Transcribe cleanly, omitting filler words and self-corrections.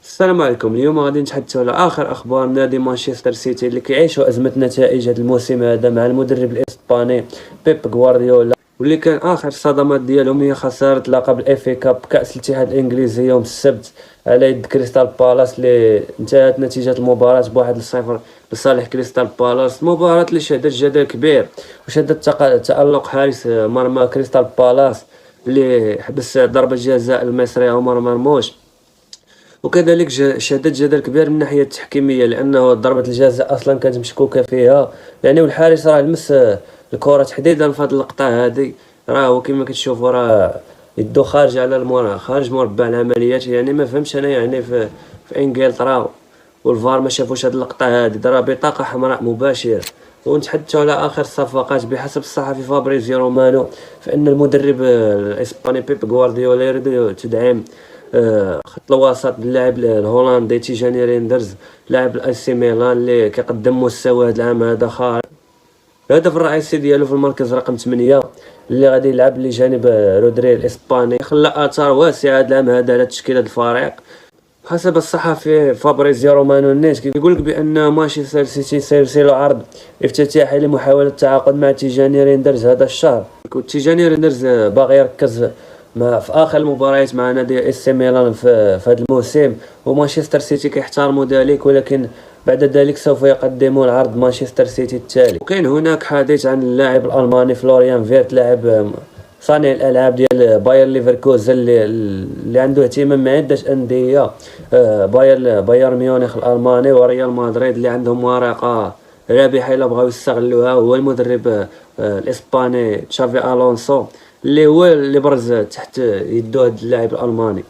السلام عليكم. اليوم غادي نتحدثوا على اخر اخبار نادي مانشستر سيتي اللي كيعيشوا ازمه نتائج هذا الموسم هذا مع المدرب الاسباني بيب غوارديولا، واللي كان اخر الصدمات ديالهم هي خساره لقب الاف اي كاب كاس الاتحاد الانجليزي يوم السبت على يد كريستال بالاس، اللي انتهت نتيجه المباراه بواحد لصفر لصالح كريستال بالاس. مباراه اللي شهدت جدل كبير وشهدت تالق حارس مرمى كريستال بالاس اللي حبس ضربه جزاء المصري عمر مرموش، وكذلك شهدت جدل كبير من الناحيه التحكيميه لانه ضربه الجزاء اصلا كانت مشكوكه فيها، يعني والحارس راه لمس الكره تحديدا في هذه اللقطه هذه. راه هو كما كتشوفوا راه يدو خارج على خارج مربع العمليات، يعني ما فهمتش انا يعني في انجلترا والفار ما شافوش هذه اللقطه هذه، راه بطاقه حمراء مباشره. ونتحدثوا على اخر الصفقات بحسب الصحفي فابريزيو رومانو، فان المدرب الاسباني بيب غوارديولا يريد تدعيم خط الوسط باللاعب الهولندي تيجاني ريندرز لاعب الاي سي ميلان اللي كيقدم مستوى هذا العام هذا خارق. الهدف الرئيسي ديالو في المركز رقم 8 اللي غادي يلعب لجانب رودري الاسباني خلى اثار واسعه هذا العام هذا على تشكيله الفريق. حسب الصحفي فابريزيو رومانو نيت كيقول لك بان مانشستر سيتي سيرسل عرض افتتاحي لمحاوله التعاقد مع تيجاني ريندرز هذا الشهر. تيجاني ريندرز باغي يركز في اخر المباريات مع نادي اس ميلان في هذا الموسم، ومانشستر سيتي كيحترموا ذلك، ولكن بعد ذلك سوف يقدمون عرض مانشستر سيتي التالي. وكاين هناك حديث عن اللاعب الالماني فلوريان فيرت لاعب صانع الالعاب ديال باير ليفركوزن اللي عنده اهتمام مع عده انديه، باير ميونخ الالماني وريال مدريد اللي عندهم ورقه رابحه الا بغاو يستغلوها. هو المدرب الاسباني تشافي الونسو اللي هو اللي برز تحت يدو هذا اللاعب الالماني.